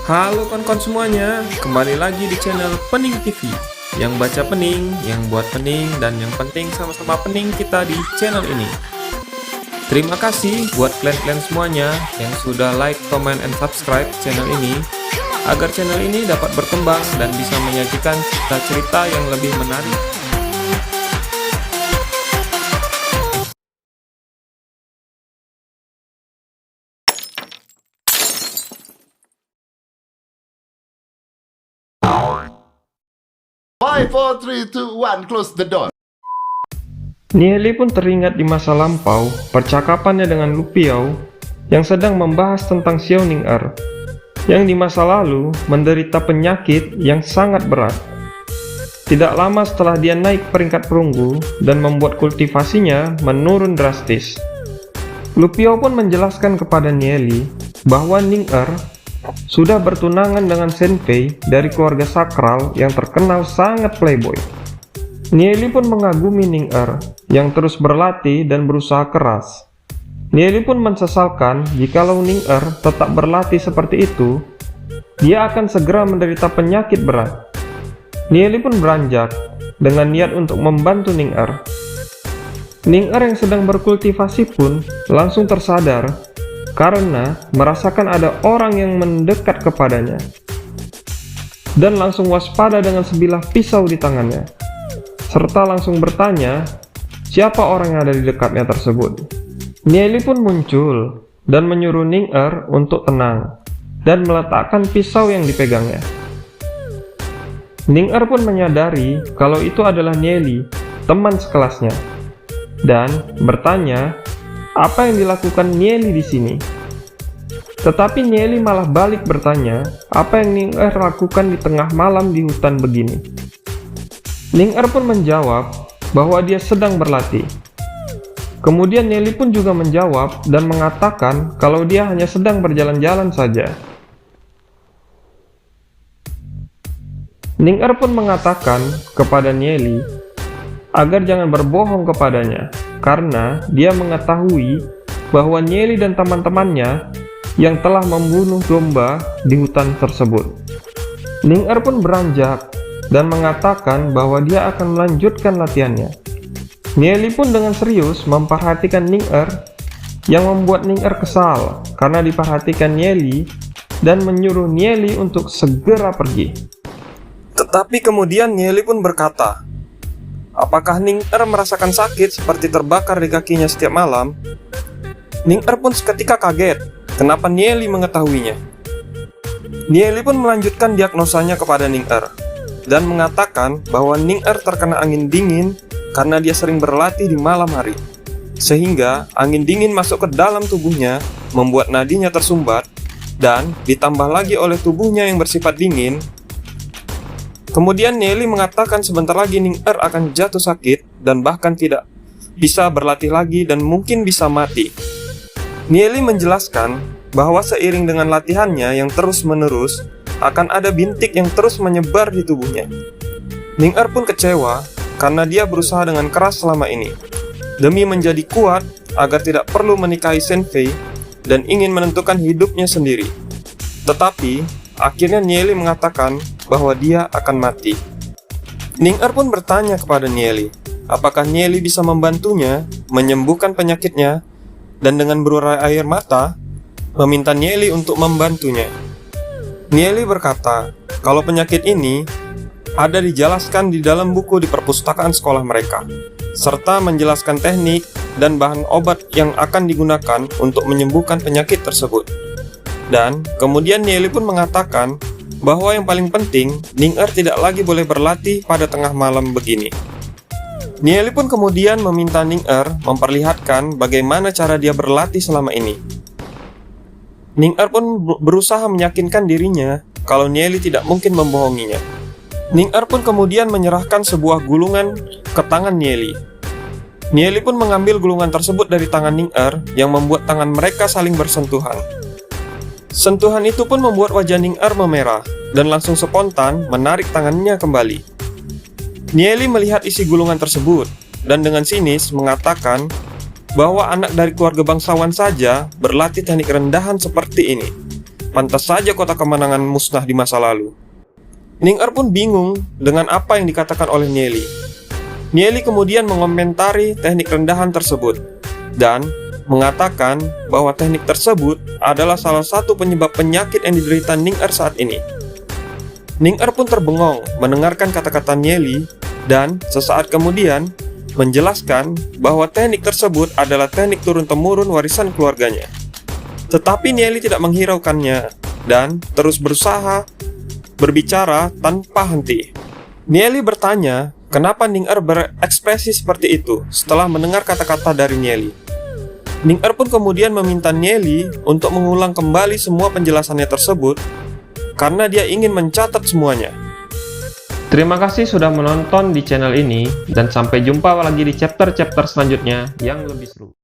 Halo kawan-kawan semuanya, kembali lagi di channel Pening TV. Yang baca pening, yang buat pening, dan yang penting sama-sama pening kita di channel ini. Terima kasih buat kalian-kalian semuanya yang sudah like, comment, and subscribe channel ini, agar channel ini dapat berkembang dan bisa menyajikan cerita-cerita yang lebih menarik. Five, four, three, two, one, close the door. Nieli pun teringat di masa lampau percakapannya dengan Lu Piao yang sedang membahas tentang Xiao Ning-er yang di masa lalu menderita penyakit yang sangat berat. Tidak lama setelah dia naik peringkat perunggu dan membuat kultivasinya menurun drastis, Lu Piao pun menjelaskan kepada Nieli bahwa Ning-er sudah bertunangan dengan Senpei dari keluarga sakral yang terkenal sangat playboy. Nieli pun mengagumi Ning-er yang terus berlatih dan berusaha keras. Nieli pun mensesalkan jikalau Ning-er tetap berlatih seperti itu, dia akan segera menderita penyakit berat. Nieli pun beranjak dengan niat untuk membantu Ning-er. Ning-er yang sedang berkultivasi pun langsung tersadar karena merasakan ada orang yang mendekat kepadanya, dan langsung waspada dengan sebilah pisau di tangannya, serta langsung bertanya siapa orang yang ada di dekatnya tersebut. Nieli pun muncul dan menyuruh Ning-er untuk tenang dan meletakkan pisau yang dipegangnya. Ning-er pun menyadari kalau itu adalah Nieli, teman sekelasnya, dan bertanya apa yang dilakukan Nieli di sini. Tetapi Nieli malah balik bertanya apa yang Ning-er lakukan di tengah malam di hutan begini. Ning-er pun menjawab bahwa dia sedang berlatih. Kemudian Nieli pun juga menjawab dan mengatakan kalau dia hanya sedang berjalan-jalan saja. Ning-er pun mengatakan kepada Nieli agar jangan berbohong kepadanya, karena dia mengetahui bahwa Nieli dan teman-temannya yang telah membunuh domba di hutan tersebut. Ning-er pun beranjak dan mengatakan bahwa dia akan melanjutkan latihannya. Nieli pun dengan serius memperhatikan Ning-er yang membuat Ning-er kesal karena diperhatikan Nieli dan menyuruh Nieli untuk segera pergi. Tetapi kemudian Nieli pun berkata, apakah Ning-er merasakan sakit seperti terbakar di kakinya setiap malam? Ning-er pun seketika kaget kenapa Nieli mengetahuinya. Nieli pun melanjutkan diagnosanya kepada Ning-er dan mengatakan bahwa Ning-er terkena angin dingin karena dia sering berlatih di malam hari, sehingga angin dingin masuk ke dalam tubuhnya membuat nadinya tersumbat, dan ditambah lagi oleh tubuhnya yang bersifat dingin. Kemudian Nieli mengatakan sebentar lagi Ning-er akan jatuh sakit dan bahkan tidak bisa berlatih lagi dan mungkin bisa mati. Nieli menjelaskan bahwa seiring dengan latihannya yang terus-menerus akan ada bintik yang terus menyebar di tubuhnya. Ning-er pun kecewa karena dia berusaha dengan keras selama ini demi menjadi kuat agar tidak perlu menikahi Senpei dan ingin menentukan hidupnya sendiri. Tetapi akhirnya Nieli mengatakan bahwa dia akan mati. Ning-er pun bertanya kepada Nieli, apakah Nieli bisa membantunya menyembuhkan penyakitnya, dan dengan berurai air mata, meminta Nieli untuk membantunya. Nieli berkata, kalau penyakit ini ada dijelaskan di dalam buku di perpustakaan sekolah mereka, serta menjelaskan teknik dan bahan obat yang akan digunakan untuk menyembuhkan penyakit tersebut. Dan kemudian Nieli pun mengatakan bahwa yang paling penting, Ning-er tidak lagi boleh berlatih pada tengah malam begini. Nieli pun kemudian meminta Ning-er memperlihatkan bagaimana cara dia berlatih selama ini. Ning-er pun berusaha meyakinkan dirinya kalau Nieli tidak mungkin membohonginya. Ning-er pun kemudian menyerahkan sebuah gulungan ke tangan Nieli. Nieli pun mengambil gulungan tersebut dari tangan Ning-er yang membuat tangan mereka saling bersentuhan. Sentuhan itu pun membuat wajah Ning-er memerah dan langsung spontan menarik tangannya kembali. Nieli melihat isi gulungan tersebut dan dengan sinis mengatakan bahwa anak dari keluarga bangsawan saja berlatih teknik rendahan seperti ini. Pantas saja kota kemenangan musnah di masa lalu. Ning Er pun bingung dengan apa yang dikatakan oleh Nieli. Nieli kemudian mengomentari teknik rendahan tersebut dan mengatakan bahwa teknik tersebut adalah salah satu penyebab penyakit yang diderita Ning Er saat ini. Ning Er pun terbengong mendengarkan kata-kata Nieli dan sesaat kemudian menjelaskan bahwa teknik tersebut adalah teknik turun-temurun warisan keluarganya. Tetapi Nieli tidak menghiraukannya dan terus berusaha berbicara tanpa henti. Nieli bertanya kenapa Ning Er berekspresi seperti itu setelah mendengar kata-kata dari Nieli. Ning Er pun kemudian meminta Nieli untuk mengulang kembali semua penjelasannya tersebut karena dia ingin mencatat semuanya. Terima kasih sudah menonton di channel ini dan sampai jumpa lagi di chapter-chapter selanjutnya yang lebih seru.